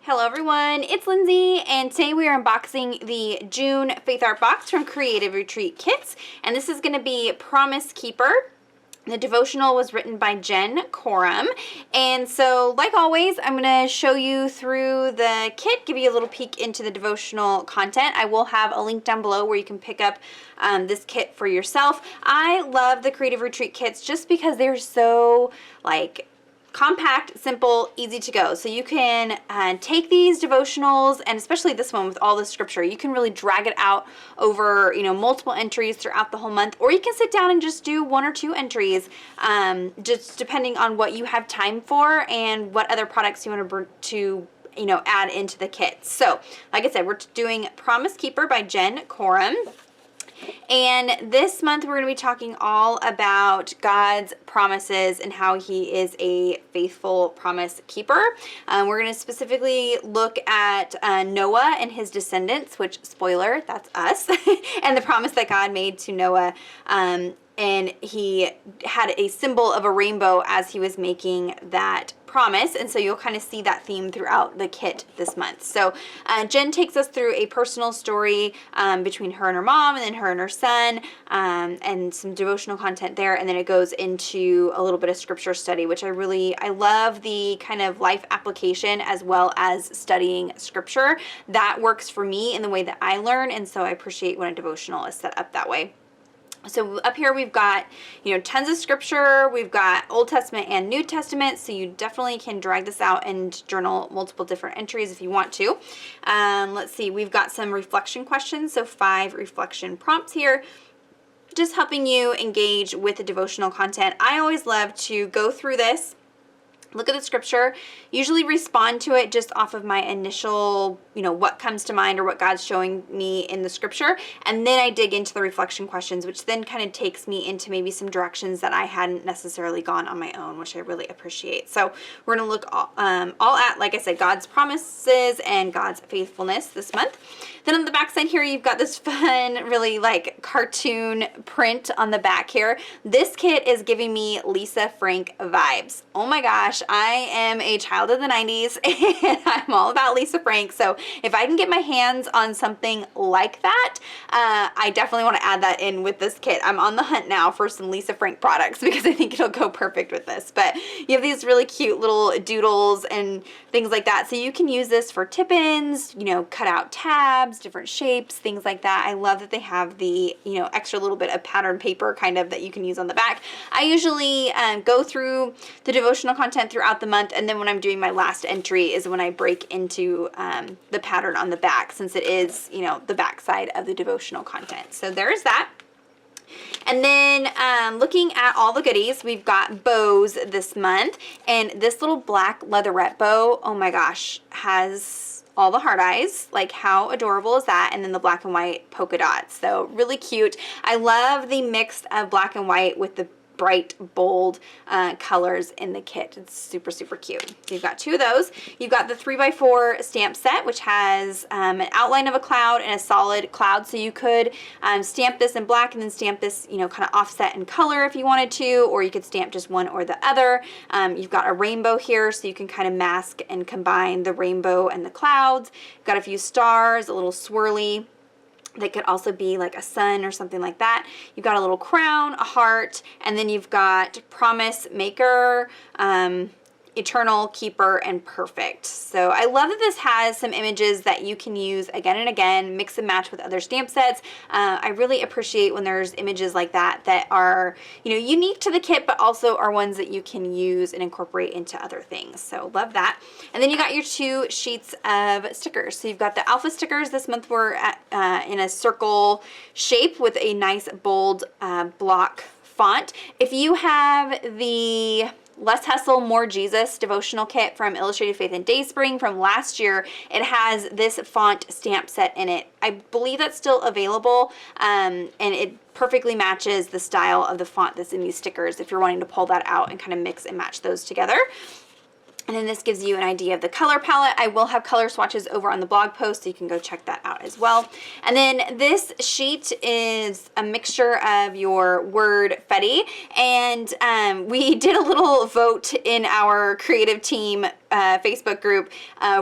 Hello everyone, it's Lindsay, and today we are unboxing the June Faith Art Box from Creative Retreat Kits, and this is going to be Promise Keeper. The devotional was written by Jen Coram, and so like always, I'm going to show you through the kit, give you a little peek into the devotional content. I will have a link down below where you can pick up this kit for yourself. I love the Creative Retreat kits just because they're so compact, simple, easy to go. So you can take these devotionals, and especially this one with all the scripture, you can really drag it out over, multiple entries throughout the whole month, or you can sit down and just do 1 or 2 entries, just depending on what you have time for and what other products you want to add into the kit. So, like I said, we're doing Promise Keeper by Jen Coram. And this month we're going to be talking all about God's promises and how He is a faithful promise keeper. We're going to specifically look at Noah and his descendants, which, spoiler, that's us, and the promise that God made to Noah. And he had a symbol of a rainbow as he was making that promise, and so you'll kind of see that theme throughout the kit this month. So Jen takes us through a personal story between her and her mom, and then her and her son, and some devotional content there, and then it goes into a little bit of scripture study, which I love the kind of life application as well as studying scripture. That works for me in the way that I learn, and so I appreciate when a devotional is set up that way. So up here we've got, tons of scripture. We've got Old Testament and New Testament, so you definitely can drag this out and journal multiple different entries if you want to. Let's see, we've got some reflection questions, so 5 reflection prompts here, just helping you engage with the devotional content. I always love to go through this, look at the scripture, usually respond to it just off of my initial, what comes to mind or what God's showing me in the scripture. And then I dig into the reflection questions, which then kind of takes me into maybe some directions that I hadn't necessarily gone on my own, which I really appreciate. So we're going to look all at, like I said, God's promises and God's faithfulness this month. Then on the back side here, you've got this fun, really cartoon print on the back here. This kit is giving me Lisa Frank vibes. Oh my gosh, I am a child of the 90s and I'm all about Lisa Frank. So if I can get my hands on something like that, I definitely want to add that in with this kit. I'm on the hunt now for some Lisa Frank products because I think it'll go perfect with this. But you have these really cute little doodles and things like that. So you can use this for tip-ins, cut out tabs, different shapes, things like that. I love that they have the, extra little bit of pattern paper kind of that you can use on the back. I usually go through the devotional content throughout the month, and then when I'm doing my last entry is when I break into the pattern on the back, since it is, the back side of the devotional content. So there's that. And then looking at all the goodies, we've got bows this month, and this little black leatherette bow, oh my gosh, has all the heart eyes. Like, how adorable is that? And then the black and white polka dots. So really cute. I love the mix of black and white with the bright, bold colors in the kit. It's super, super cute. So you've got 2 of those. You've got the 3x4 stamp set, which has an outline of a cloud and a solid cloud. So you could stamp this in black and then stamp this, kind of offset in color if you wanted to, or you could stamp just one or the other. You've got a rainbow here, so you can kind of mask and combine the rainbow and the clouds. You've got a few stars, a little swirly. That could also be like a sun or something like that. You've got a little crown, a heart, and then you've got Promise Maker, Eternal, Keeper, and Perfect. So I love that this has some images that you can use again and again, mix and match with other stamp sets. I really appreciate when there's images like that that are, unique to the kit, but also are ones that you can use and incorporate into other things. So love that. And then you got your 2 sheets of stickers. So you've got the alpha stickers. This month we're at, in a circle shape with a nice bold block font. If you have the Less Hustle, More Jesus devotional kit from Illustrated Faith and Dayspring from last year, it has this font stamp set in it. I believe that's still available, and it perfectly matches the style of the font that's in these stickers if you're wanting to pull that out and kind of mix and match those together. And then this gives you an idea of the color palette. I will have color swatches over on the blog post, so you can go check that out as well. And then this sheet is a mixture of your word fetty. And we did a little vote in our creative team Facebook group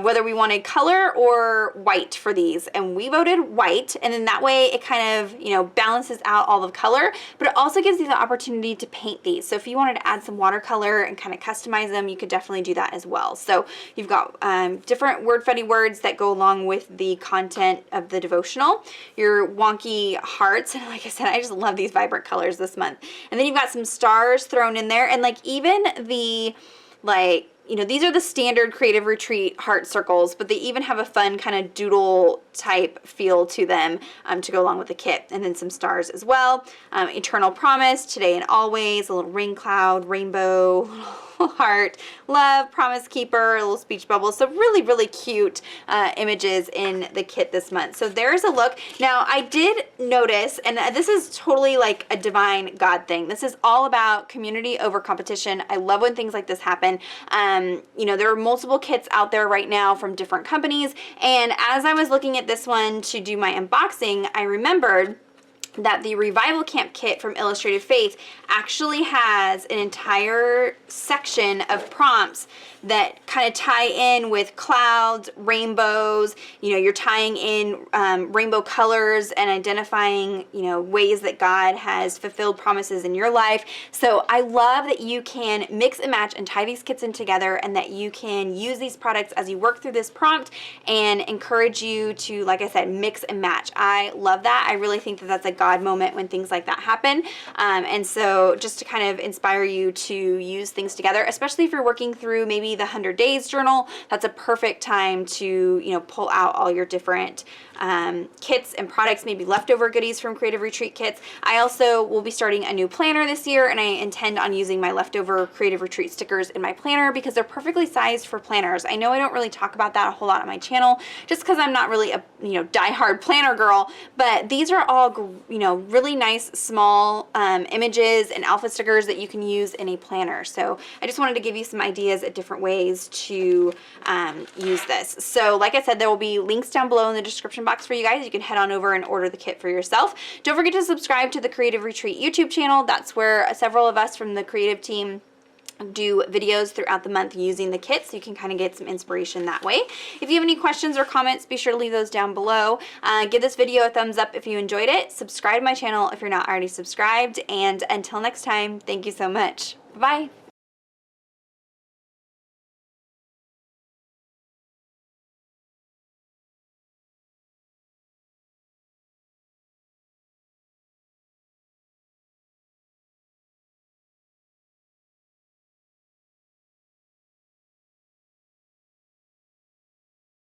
whether we wanted color or white for these, and we voted white, and then that way it kind of, you know, balances out all the color, but it also gives you the opportunity to paint these. So if you wanted to add some watercolor and kind of customize them, you could definitely do that as well. So you've got different word-funny words that go along with the content of the devotional, your wonky hearts, and like I said, I just love these vibrant colors this month. And then you've got some stars thrown in there, and like even the, like, you know, these are the standard Creative Retreat heart circles, but they even have a fun kind of doodle type feel to them to go along with the kit. And then some stars as well. Eternal promise, today and always, a little rain cloud, rainbow, heart, love, promise keeper, a little speech bubble. So really, really cute images in the kit this month. So there's a look. Now I did notice, and this is totally like a divine God thing. This is all about community over competition. I love when things like this happen. You know, there are multiple kits out there right now from different companies. And as I was looking at this one to do my unboxing, I remembered that the Revival Camp kit from Illustrated Faith actually has an entire section of prompts that kind of tie in with clouds, rainbows, you know, you're tying in rainbow colors and identifying, you know, ways that God has fulfilled promises in your life. So I love that you can mix and match and tie these kits in together, and that you can use these products as you work through this prompt, and encourage you to, like I said, mix and match. I love that. I really think that that's a God moment when things like that happen. And so just to kind of inspire you to use things together, especially if you're working through maybe the 100 Days journal, that's a perfect time to, you know, pull out all your different kits and products, maybe leftover goodies from Creative Retreat kits. I also will be starting a new planner this year, and I intend on using my leftover Creative Retreat stickers in my planner because they're perfectly sized for planners. I know I don't really talk about that a whole lot on my channel just because I'm not really a, you know, diehard planner girl, but these are all, you know, really nice small images and alpha stickers that you can use in a planner. So I just wanted to give you some ideas at different ways to use this. So like I said, there will be links down below in the description box for you guys. You can head on over and order the kit for yourself. Don't forget to subscribe to the Creative Retreat YouTube channel. That's where several of us from the creative team do videos throughout the month using the kit, so you can kind of get some inspiration that way. If you have any questions or comments, be sure to leave those down below. Give this video a thumbs up if you enjoyed it. Subscribe to my channel if you're not already subscribed, and until next time, thank you so much. Bye.